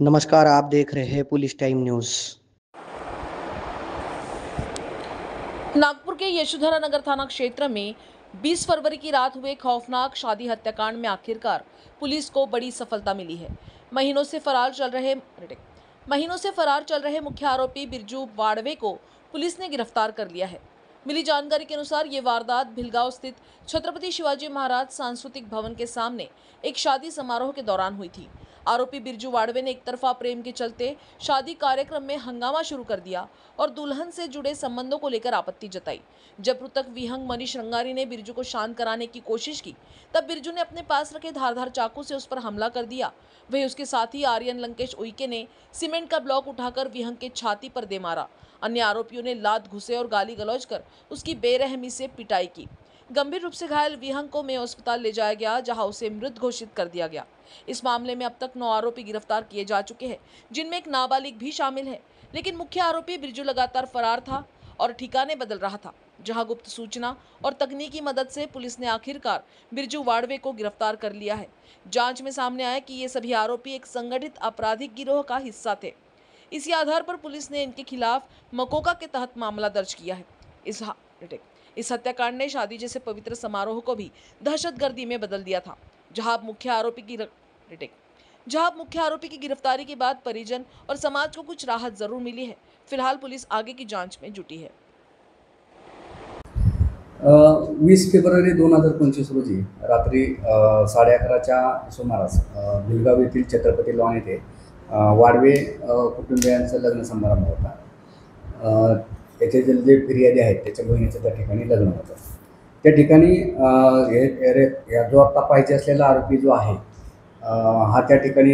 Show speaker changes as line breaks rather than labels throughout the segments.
नमस्कार, आप देख रहे हैं पुलिस टाइम न्यूज़।
नागपुर के यशोधरा नगर थाना क्षेत्र में 20 फरवरी की रात हुए खौफनाक शादी हत्याकांड में आखिरकार पुलिस को बड़ी सफलता मिली है। महीनों से फरार चल रहे मुख्य आरोपी बिरजू वाड़वे को पुलिस ने गिरफ्तार कर लिया है। मिली जानकारी के अनुसार ये वारदात भिलगांव स्थित छत्रपति शिवाजी महाराज सांस्कृतिक भवन के सामने एक शादी समारोह के दौरान हुई थी। आरोपी बिरजू वाड़वे ने एक तरफा प्रेम के चलते शादी कार्यक्रम में हंगामा शुरू कर दिया और दुल्हन से जुड़े संबंधों को लेकर आपत्ति जताई। जब मृतक विहंग मनीष रंगारी ने बिरजू को शांत कराने की कोशिश की, तब बिरजू ने अपने पास रखे धारदार चाकू से उस पर हमला कर दिया। वहीं उसके साथी आर्यन लंकेश उइके ने सीमेंट का ब्लॉक उठाकर विहंग के छाती पर दे मारा। अन्य आरोपियों ने लात घुसे और गाली गलौज कर उसकी बेरहमी से पिटाई की। गंभीर रूप से घायल विहंग को मेयो अस्पताल ले जाया गया, जहां उसे मृत घोषित कर दिया गया। इस मामले में अब तक 9 आरोपी गिरफ्तार किए जा चुके हैं, जिनमें एक नाबालिग भी शामिल है। लेकिन मुख्य आरोपी बिरजू लगातार फरार था और ठिकाने बदल रहा था, जहां गुप्त सूचना और तकनीकी मदद से पुलिस ने आखिरकार बिरजू वाड़वे को गिरफ्तार कर लिया है। जांच में सामने आया कि ये सभी आरोपी एक संगठित आपराधिक गिरोह का हिस्सा थे। इसी आधार पर पुलिस ने इनके खिलाफ मकोका के तहत मामला दर्ज किया है। इस हत्याकांड ने शादी जैसे पवित्र समारोह को भी दहशतगर्दी में बदल दिया था। जहां अब मुख्य आरोपी की गिरफ्तारी के बाद परिजन और समाज को कुछ राहत जरूर मिली है। फिलहाल पुलिस आगे की जांच में जुटी है।
20 फेब्रुवारी 2025 रोजी रात्री 11:30च्या सुमारास भिलगाव येथील छत्रपती लॉन येथे वाडवे कुटुंबियांचा लग्न समारंभ होता। त्याचे जे फिर्यादी आहेत त्याच्या बहिणीचं त्या ठिकाणी लग्न होतं। त्या ठिकाणी जो आता पाहिजे असलेला आरोपी जो आहे हा त्या ठिकाणी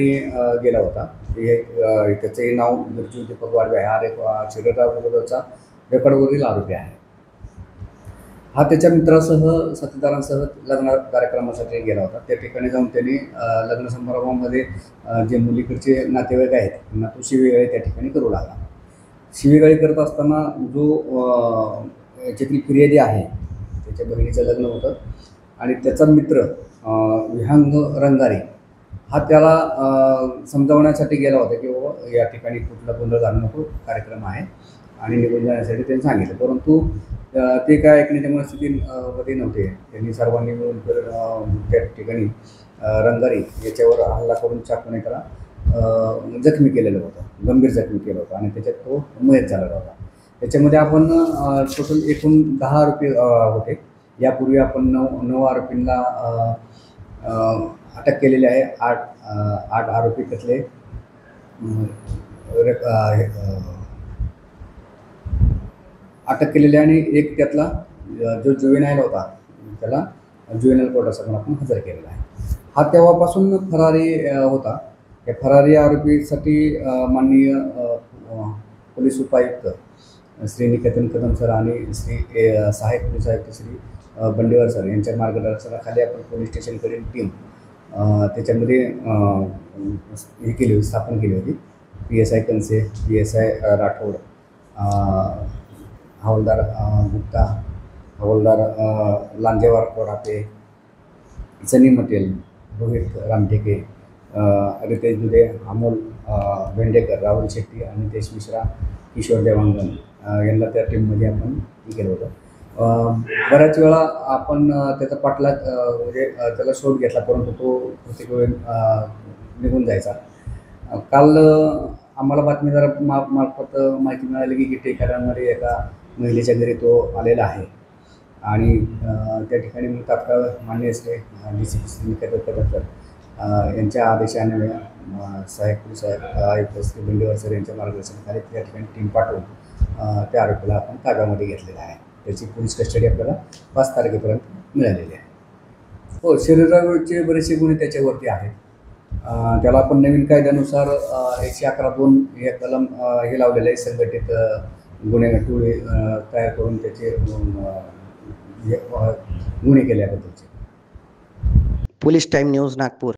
गेला होता। त्याचे नाव बिरजू दीपक वाडवे आहे। हा शिरगाव विरोधाचा रेकॉर्डवरील आरोपी आहे। हा त्याच्या मित्रासह साथीदारांसह लग्न कार्यक्रमासाठी गेला होता। त्या ठिकाणी जाऊन त्यांनी लग्न समारंभामध्ये जे मुलीकडचे नातेवाईक आहेत त्यांना तो शिवीगाळी त्या ठिकाणी करू लागला। शिवीगाळी करत असताना जो याच्यातील फिर्यादी आहे त्याच्या बहिणीचं लग्न होतं आणि त्याचा मित्र विहंग रंगारी हा त्याला समजावण्यासाठी गेला होता की बाबा या ठिकाणी कुठला गोंधळ घालू नको, कार्यक्रम आहे आणि निघून जाण्यासाठी त्यांनी सांगितलं। परंतु ते काय ऐकण्याच्या मनस्थितीमध्ये नव्हते। त्यांनी सर्वांनी मिळून त्या ठिकाणी रंगारी याच्यावर हल्ला करून चाकूने त्याला जखमी केलेलं होतं, गंभीर जखमी केलं होतं आणि त्याच्यात तो मयत झालेला होता। त्याच्यामध्ये आपण टोटल एकूण 10 आरोपी होते। यापूर्वी आपण 9 आरोपींना अटक केलेली आहे। 8 आरोपी त्यातले अटक केलेली आणि एक त्यातला जो जुवेनाईल होता त्याला जुवेनाईल कोर्टासमोर आपण हजर केलेला आहे। हा तेव्हापासून फरारी होता। या फरारी आरोपीसाठी माननीय पोलीस उपायुक्त श्री निकेतन कदम सर आणि श्री सहाय्यक पोलीस आयुक्त श्री बंडेवार सर यांच्या मार्गदर्शनाखाली आपण पोलीस स्टेशनकडील टीम त्याच्यामध्ये हे केली होती, स्थापन केली होती। PSI कंसे, PSI राठोड, हवालदार गुप्ता, हवालदार लांजेवार कोरापे, सनी मटेल, रोहित रामटेके, रितेश दुधे, अमोल भेंडेकर, राहुल शेट्टी आणि नितेश मिश्रा, किशोर देवांगन यांना त्या टीममध्ये आपण केलं होतं। बऱ्याच वेळा आपण त्याचा पाठलाग म्हणजे त्याला शोध घेतला, परंतु तो प्रत्येक वेळी निघून जायचा। काल आम्हाला बातमीदारामार्फत माहिती मिळाली की टेकाडांमध्ये एका महिलेच्या घरी तो आलेला आहे आणि त्या ठिकाणी मी तात्काळ माननीय DCP श्री निकेतन कदम सर यांच्या आदेशाने सहाय्यक पोलीस आयुक्त श्री बंडेवार सर यांच्या मार्गदर्शनाखाली त्या ठिकाणी टीम पाठवून त्या आरोपीला आपण ताब्यामध्ये घेतलेला आहे। त्याची पोलीस कस्टडी आपल्याला 5 तारखेपर्यंत मिळालेली आहे। हो, शरीरावरचे बरेचसे गुन्हे त्याच्यावरती आहेत। त्याला आपण नवीन कायद्यानुसार 111(2) हे कलम हे लावलेलं आहे। संघटित गुन्हे टोळी तयार करून त्याचे गुन्हे केल्याबद्दलचे।
Police time news Nagpur.